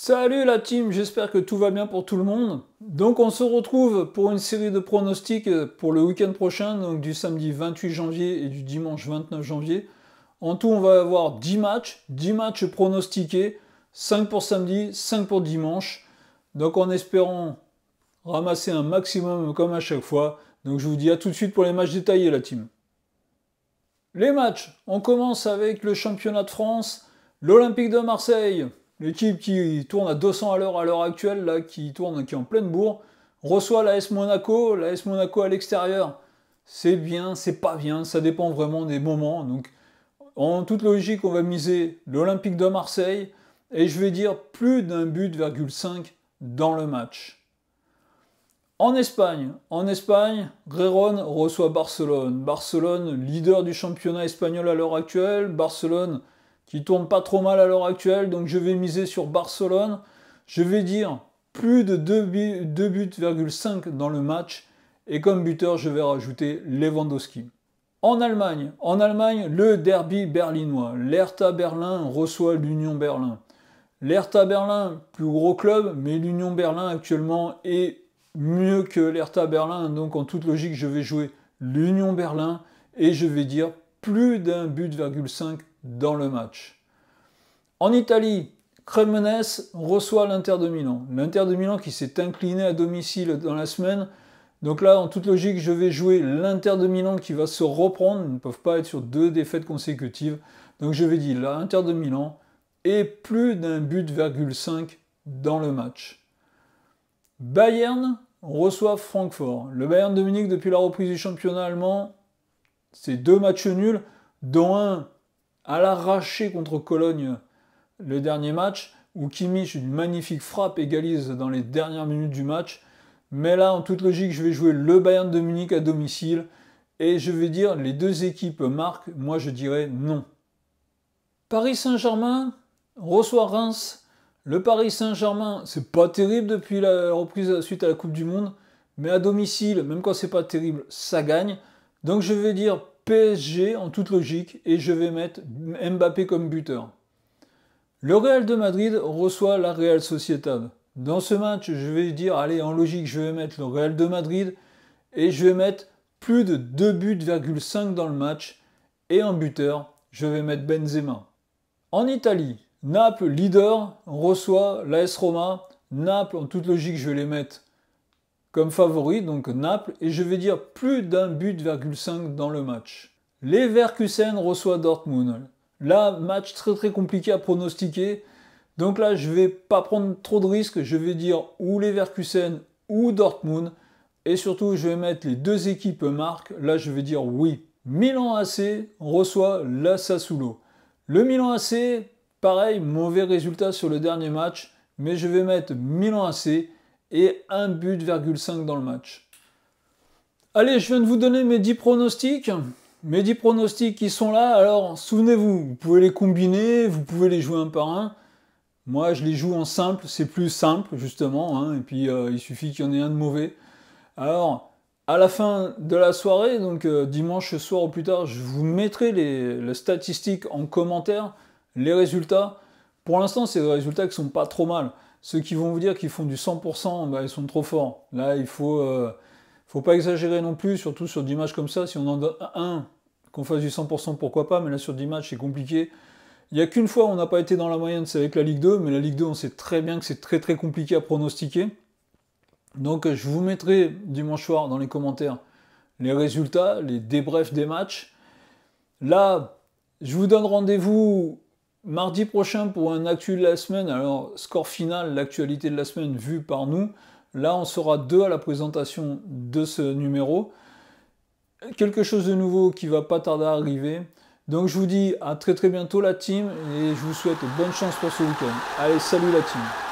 Salut la team, j'espère que tout va bien pour tout le monde. Donc on se retrouve pour une série de pronostics pour le week-end prochain, donc du samedi 28 janvier et du dimanche 29 janvier. En tout, on va avoir 10 matchs pronostiqués, 5 pour samedi, 5 pour dimanche. Donc en espérant ramasser un maximum comme à chaque fois. Donc je vous dis à tout de suite pour les matchs détaillés la team. Les matchs, on commence avec le championnat de France, l'Olympique de Marseille. L'équipe qui tourne à 200 à l'heure actuelle, là, qui est en pleine bourre, reçoit l'AS Monaco. L'AS Monaco à l'extérieur, c'est bien, c'est pas bien, ça dépend vraiment des moments. Donc, en toute logique, on va miser l'Olympique de Marseille, et je vais dire plus d'un but,5 dans le match. En Espagne, Gérone reçoit Barcelone. Barcelone, leader du championnat espagnol à l'heure actuelle. Barcelone qui tourne pas trop mal à l'heure actuelle, donc je vais miser sur Barcelone. Je vais dire plus de 2,5 dans le match, et comme buteur, je vais rajouter Lewandowski. En Allemagne, le derby berlinois. L'Hertha Berlin reçoit l'Union Berlin. L'Hertha Berlin, plus gros club, mais l'Union Berlin actuellement est mieux que l'Hertha Berlin, donc en toute logique, je vais jouer l'Union Berlin, et je vais dire plus d'un but,5 dans le match. En Italie, Cremonese reçoit l'Inter de Milan. L'Inter de Milan qui s'est incliné à domicile dans la semaine. Donc là, en toute logique, je vais jouer l'Inter de Milan qui va se reprendre. Ils ne peuvent pas être sur 2 défaites consécutives. Donc je vais dire l'Inter de Milan et plus d'un but,5 dans le match. Bayern reçoit Francfort. Le Bayern de Munich, depuis la reprise du championnat allemand, c'est 2 matchs nuls, dont un à l'arraché contre Cologne le dernier match, où Kimmich, une magnifique frappe, égalise dans les dernières minutes du match. Mais là, en toute logique, je vais jouer le Bayern de Munich à domicile, et je vais dire les 2 équipes marquent, moi je dirais non. Paris Saint-Germain reçoit Reims. Le Paris Saint-Germain, c'est pas terrible depuis la reprise suite à la Coupe du Monde, mais à domicile, même quand c'est pas terrible, ça gagne. Donc je vais dire PSG en toute logique, et je vais mettre Mbappé comme buteur. Le Real de Madrid reçoit la Real Sociedad. Dans ce match, je vais dire, allez, en logique, je vais mettre le Real de Madrid, et je vais mettre plus de 2,5 dans le match, et en buteur, je vais mettre Benzema. En Italie, Naples, leader, reçoit l'AS Roma. Naples, en toute logique, je vais les mettre comme favori, donc Naples, et je vais dire plus d'un but,5 dans le match. Leverkusen reçoit Dortmund. Là, match très compliqué à pronostiquer, donc là je vais pas prendre trop de risques, je vais dire ou Leverkusen ou Dortmund, et surtout je vais mettre les 2 équipes marques, là je vais dire oui. Milan AC reçoit la Sassuolo. Le Milan AC, pareil, mauvais résultat sur le dernier match, mais je vais mettre Milan AC et 1,5 but dans le match. Allez, je viens de vous donner mes 10 pronostics. Mes 10 pronostics qui sont là, alors souvenez-vous, vous pouvez les combiner, vous pouvez les jouer un par un. Moi, je les joue en simple, c'est plus simple, justement, hein, et puis il suffit qu'il y en ait un de mauvais. Alors, à la fin de la soirée, donc dimanche soir ou plus tard, je vous mettrai les statistiques en commentaire, les résultats. Pour l'instant, c'est des résultats qui sont pas trop mal. Ceux qui vont vous dire qu'ils font du 100%, bah, ils sont trop forts. Là, il faut pas exagérer non plus, surtout sur 10 matchs comme ça. Si on en donne un, qu'on fasse du 100%, pourquoi pas, mais là, sur 10 matchs, c'est compliqué. Il n'y a qu'une fois où on n'a pas été dans la moyenne, c'est avec la Ligue 2, mais la Ligue 2, on sait très bien que c'est très compliqué à pronostiquer. Donc, je vous mettrai dimanche soir dans les commentaires les résultats, les débriefs des matchs. Là, je vous donne rendez-vous mardi prochain pour un actu de la semaine. Alors, score final, l'actualité de la semaine vue par nous. Là, on sera 2 à la présentation de ce numéro. Quelque chose de nouveau qui va pas tarder à arriver. Donc, je vous dis à très bientôt la team, et je vous souhaite bonne chance pour ce week-end. Allez, salut la team!